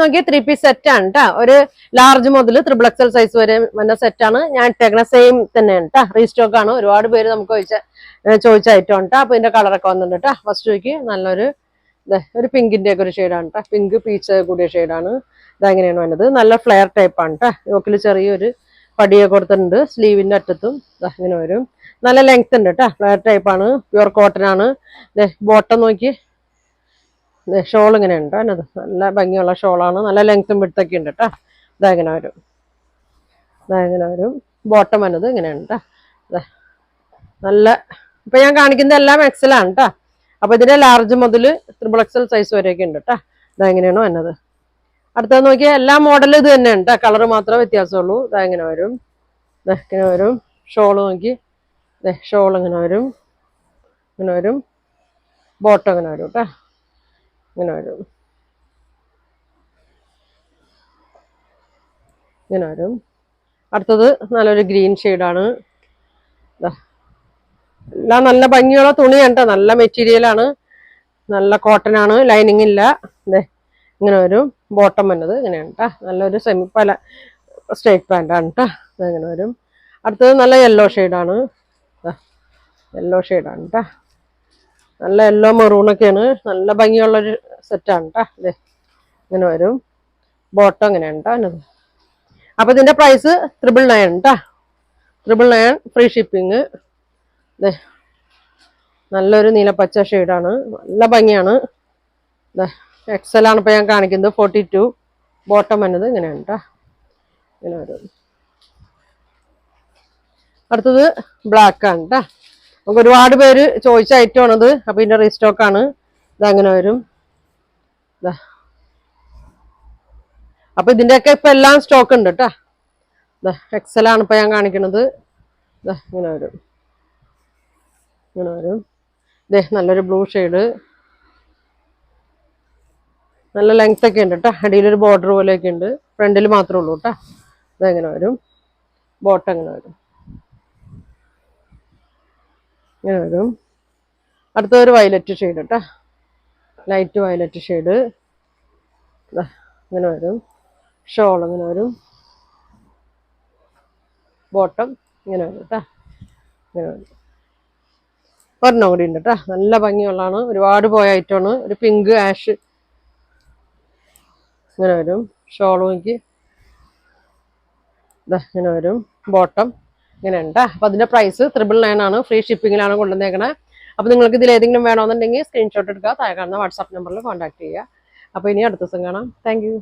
നോക്കിയ 3 piece set ആണ് കേട്ടോ. ഒരു ലാർജ് മുതൽ XXL സൈസ് വരെ വന്ന സെറ്റ് ആണ് ഞാൻ ഇട്ടേക്കണ. സെയിം തന്നെയാണ് കേട്ടോ. റീസ്റ്റോക്ക് ആണ്. ഒരുപാട് പേര് നമുക്ക് ചോദിച്ച ഐറ്റം ആണ് കേട്ടോ. അപ്പൊ ഇതിന്റെ കളറൊക്കെ വന്നിട്ടുണ്ട് കേട്ടോ. ഫസ്റ്റ് നോക്കി നല്ലൊരു പിങ്കിന്റെ ഒക്കെ ഒരു ഷെയ്ഡാണ് കേട്ടോ. പിങ്ക് പീച്ച് കൂടിയ ഷെയ്ഡാണ്. ഇതെങ്ങനെയാണ് വന്നത്. നല്ല ഫ്ലെയർ ടൈപ്പ് ആണ് കേട്ടോ. യോക്കിൽ ചെറിയൊരു പടിയൊക്കെ കൊടുത്തിട്ടുണ്ട്. സ്ലീവിന്റെ അറ്റത്തും ഇങ്ങനെ വരും. നല്ല ലെങ്ത് ഉണ്ട് കേട്ടോ. ഫ്ലെയർ ടൈപ്പ് ആണ്. പ്യുവർ കോട്ടൺ ആണ്. ബോട്ടം നോക്കി ഷോൾ ഇങ്ങനെ ഉണ്ട് അതിനത്. നല്ല ഭംഗിയുള്ള ഷോളാണ്. നല്ല ലെങ്ത്തും വിടുത്തൊക്കെ ഉണ്ട് കേട്ടോ. ഇതെങ്ങനെ വരും. ബോട്ടം വന്നത് ഇങ്ങനെയാണ് കേട്ടോ. നല്ല ഇപ്പൊ ഞാൻ കാണിക്കുന്നത് എല്ലാം എക്സലാണ് കേട്ടോ. അപ്പൊ ഇതിന്റെ ലാർജ് മുതൽ XXL സൈസ് വരെയൊക്കെ ഉണ്ട് കേട്ടോ. ഇതെങ്ങനെയാണോ വന്നത്. അടുത്തത് നോക്കിയാൽ എല്ലാ മോഡലും ഇത് തന്നെയാണ് കേട്ടോ. കളർ മാത്രമേ വ്യത്യാസമുള്ളൂ. ഇതെങ്ങനെ വരും. ഇങ്ങനെ വരും. ഷോള് നോക്കി ഷോൾ ഇങ്ങനെ വരും. ബോട്ടം ഇങ്ങനെ വരും കേട്ടോ. ഇങ്ങനെ വരും. അടുത്തത് നല്ലൊരു ഗ്രീൻ ഷെയ്ഡാണ്. എല്ലാം നല്ല ഭംഗിയുള്ള തുണിയാണ് കേട്ടോ. നല്ല മെറ്റീരിയലാണ്. നല്ല കോട്ടൺ ആണ്. ലൈനിങ് ഇല്ല. ഇങ്ങനെ വരും. ബോട്ടം വന്നത് ഇങ്ങനെയാണ് കേട്ടോ. നല്ലൊരു പല സ്ട്രേറ്റ് പാൻ്റാണ് കേട്ടോ. ഇങ്ങനെ വരും. അടുത്തത് നല്ല യെല്ലോ ഷെയ്ഡാണ് കേട്ടോ. നല്ല യെല്ലോ മെറൂണൊക്കെയാണ്. നല്ല ഭംഗിയുള്ളൊരു സെറ്റാണ് കേട്ടോ. ഇങ്ങനെ വരും. ബോട്ടം ഇങ്ങനെയാണ് കേട്ടോ. അപ്പൊ ഇതിന്റെ പ്രൈസ് 999 കേട്ടോ. 999 ഫ്രീ ഷിപ്പിങ്. നല്ലൊരു നീലപ്പച്ച ഷെയ്ഡാണ്. നല്ല ഭംഗിയാണ്. XL ആണ് ഇപ്പൊ ഞാൻ കാണിക്കുന്നത്. 42. ബോട്ടം വന്നത് ഇങ്ങനെയാണ് കേട്ടോ. ഇങ്ങനെ വരും. അടുത്തത് ബ്ലാക്ക് ആണ് കേട്ടോ. നമുക്ക് ഒരുപാട് പേര് ചോദിച്ച ഐറ്റം ആണത്. അപ്പൊ ഇതിന്റെ റീസ്റ്റോക്ക് ആണ്. ഇതങ്ങനെ വരും. അപ്പൊ ഇതിന്റെയൊക്കെ ഇപ്പൊ എല്ലാം സ്റ്റോക്ക് ഉണ്ട് കേട്ടോ. XL ആണ് ഇപ്പൊ ഞാൻ കാണിക്കുന്നത്. ഇങ്ങനെ വരും. നല്ലൊരു ബ്ലൂ ഷെയ്ഡ്. നല്ല ലെങ്ത് ഒക്കെ ഉണ്ട് കേട്ടോ. അടിയിലൊരു ബോർഡർ പോലെയൊക്കെ ഉണ്ട്. ഫ്രണ്ടിൽ മാത്രമേ ഉള്ളൂ കേട്ടോ. ഇതെങ്ങനെ വരും. ബോട്ടം ഇങ്ങനെ വരും. ഇങ്ങനെ വരും. അടുത്തൊരു വയലറ്റ് ഷെയ്ഡ് കേട്ടോ. Light violet shade. ഇങ്ങനെ വരും. ഷോൾ ഇങ്ങനെ വരും. ബോട്ടം ഇങ്ങനെ വരും കേട്ടോ. ഇങ്ങനെ വരും. ഒരെണ്ണം കൂടി ഉണ്ട് കേട്ടോ. നല്ല ഭംഗിയുള്ളതാണ്. ഒരുപാട് പോയ ഐറ്റമാണ്. ഒരു പിങ്ക് ആഷ് ഇങ്ങനെ വരും. ഷോൾ നോക്കി ഇങ്ങനെ വരും. ബോട്ടം ഇങ്ങനെ ഉണ്ട്. അപ്പൊ അതിന്റെ പ്രൈസ് 999 ആണ്. ഫ്രീ ഷിപ്പിങ്ങിലാണ് കൊണ്ടുവന്നേക്കണേ. അപ്പൊ നിങ്ങൾക്ക് ഇതിൽ ഏതെങ്കിലും വേണമെന്നുണ്ടെങ്കിൽ സ്ക്രീൻഷോട്ട് എടുക്കുക. താഴെ കാണുന്ന വാട്സാപ്പ് നമ്പറിൽ കോൺടാക്ട് ചെയ്യുക. അപ്പൊ ഇനി അടുത്ത ദിവസം കാണാം. Thank you.